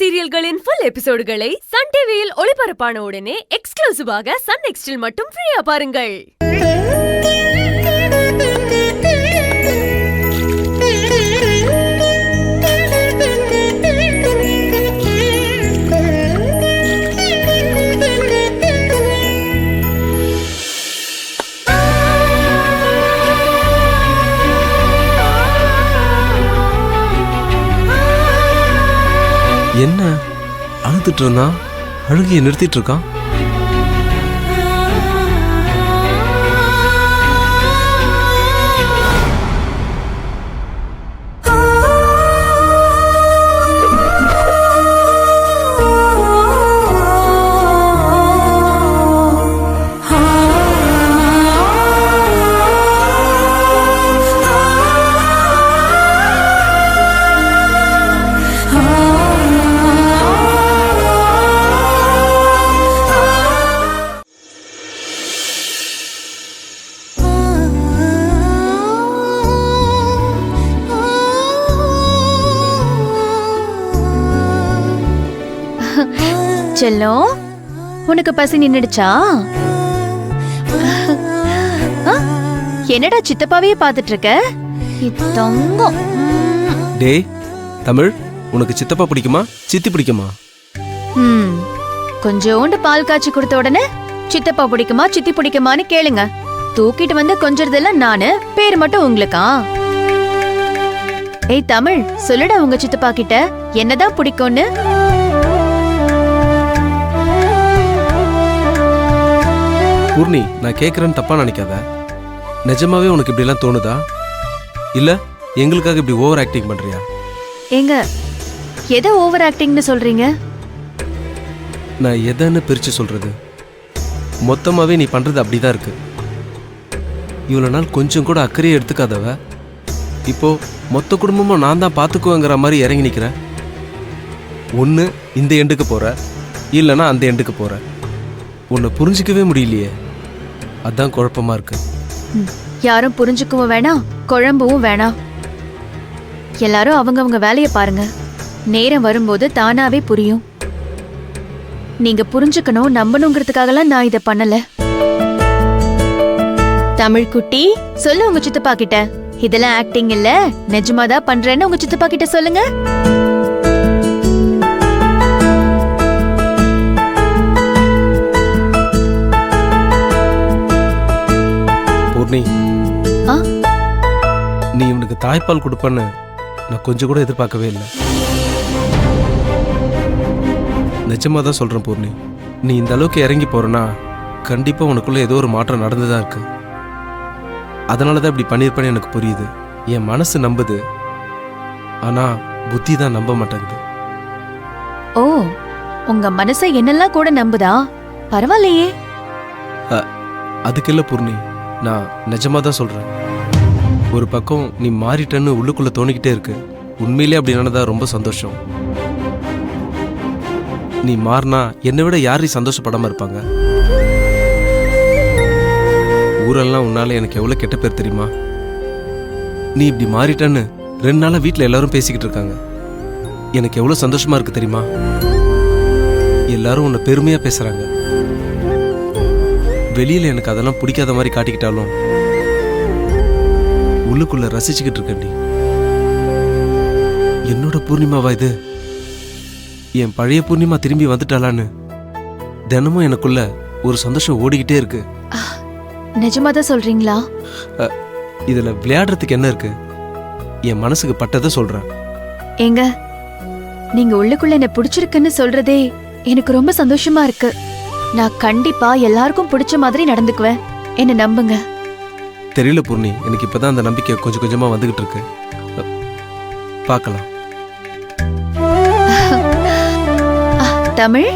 சீரியல்களின் full எபிசோடுகளை Sun டிவியில் ஒளிபரப்பான உடனே எக்ஸ்க்ளூசிவாக சன் நெக்ஸ்டில் மட்டும் ஃப்ரீயா பாருங்கள். என்ன அழுதுட்டு இருந்தான், அழுகையை நிறுத்திட்டு இருக்கான். செல்லம், உனக்கு பசி நின்னுடுச்சா? என்னடா சித்தப்பாவே பாத்துட்டு இருக்க? தங்கம். டேய் தமிழ், உனக்கு சித்தப்பா பிடிக்குமா சித்தி பிடிக்குமா? கொஞ்சோண்டு பால் காய்ச்சி கொடுத்த உடனே சித்தப்பா பிடிக்குமா சித்தி பிடிக்குமான்னு கேளுங்க. தூக்கிட்டு வந்து கொஞ்சறதெல்லாம் நானு, பேரு மட்டும் உங்களுக்கா? ஏய் தமிழ், சொல்லுடா உங்க சித்தப்பா கிட்ட என்னதான் பிடிக்கும்னு. பூர்ணி, நான் கேட்கறேன்னு தப்பா நினைக்காத. நிஜமாவே உனக்கு இப்படி எல்லாம் தோணுதா, இல்ல எங்களுக்காக இப்படி ஓவர் ஆக்டிங் பண்றியா? ஏங்க, எதை ஓவர் ஆக்டிங்னு சொல்றீங்க? நான் எதன்னு பிரிச்சு சொல்றது? மொத்தமாவே நீ பண்றது அப்படிதான் இருக்கு. இவ்வளவு நாள் கொஞ்சம் கூட அக்கறையை எடுத்துக்காதவ இப்போ மொத்த குடும்பமும் நான் தான் பாத்துக்குவேங்கிற மாதிரி இறங்கி நிக்கிற. ஒண்ணு இந்த எண்டுக்கு போற, இல்லைன்னா அந்த எண்டுக்கு போற. உன்னை புரிஞ்சிக்கவே முடியலையே, அதான் குழப்பமா இருக்கு. யாரும் புரிஞ்சுக்கவும் வேணாம், குழம்பவும் வேணாம். எல்லாரும் அவங்கவங்க வேலையை பாருங்க. நேரம் வரும்போது தானாவே புரியும். நீங்க புரிஞ்சுக்கணும், நம்பணுங்கிறதுக்காகலாம் நான் இதை பண்ணல. தமிழ் குட்டி, சொல்லு உங்க சித்தப்பா கிட்ட, இதெல்லாம் ஆக்டிங் இல்ல, நிஜமாதான் பண்றேன்னு உங்க சித்தப்பா கிட்ட சொல்லுங்க. பூர்ணி, நீ இவனுக்கு தாய்ப்பால் கொடுப்பன்னு நான் கொஞ்சம் கூட எதிர்பார்க்கவே இல்லை. நிஜமா தான் சொல்றேன் பூர்ணி, நீ இந்த அளவுக்கு இறங்கி போறனா கண்டிப்பா உனக்குள்ள ஏதோ ஒரு மாற்றம் நடந்துதான் இருக்கு. அதனாலதான் இப்படி பண்ணிருப்பேன்னு எனக்கு புரியுது. என் மனசு நம்புது, ஆனா புத்தி தான் நம்ப மாட்டேங்குது. ஓ, உங்க மனசை என்னெல்லாம் கூட நம்புதா? பரவாயில்லையே. அதுக்கு இல்ல பூர்ணி, நான் நிஜமா தான் சொல்றேன். ஒரு பக்கம் நீ மாறிட்டன்னு உள்ளுக்குள்ள தோணிக்கிட்டே இருக்கு. உண்மையிலே அப்படி நடந்தா ரொம்ப சந்தோஷம். நீ மாறினா என்னை விட யாரையும் சந்தோஷப்படாம இருப்பாங்க. ஊரெல்லாம் உன்னால எனக்கு எவ்வளவு கெட்ட பேர் தெரியுமா? நீ இப்படி மாறிட்டன்னு 2 நாளா வீட்டுல எல்லாரும் பேசிக்கிட்டு இருக்காங்க. எனக்கு எவ்வளவு சந்தோஷமா இருக்கு தெரியுமா? எல்லாரும் உன்னை பெருமையா பேசுறாங்க. வெளியில எனக்கு அதெல்லாம் பிடிக்காத மாதிரி காட்டிக்கிட்டாலும் உள்ளுக்குள்ள ரசிச்சுக்கிட்டு இருக்கேன்டி. என்னோட பூர்ணிமாவா இது? என் பழைய பூர்ணிமா திரும்பி வந்துட்டாளான்னு தினமும் எனக்குள்ள ஒரு சந்தோஷம் ஓடிக்கிட்டே இருக்கு. நிஜமாதான் சொல்றீங்களா? இதுல விளையாடுறதுக்கு என்ன இருக்கு? என் மனசுக்கு பட்டதை சொல்றேன். ஏங்க, நீங்க உள்ளுக்குள்ள என்ன பிடிச்சிருக்குன்னு சொல்றதே எனக்கு ரொம்ப சந்தோஷமா இருக்கு. நான் கண்டிப்பா எல்லாருக்கும் பிடிச்ச மாதிரி நடந்துக்குவேன். என்ன நம்புங்க. தெரியல பூர்ணி, எனக்கு இப்பதான் அந்த நம்பிக்கை கொஞ்சம் கொஞ்சமா வந்துகிட்டு இருக்கு. பார்க்கலாம். தமிழ்,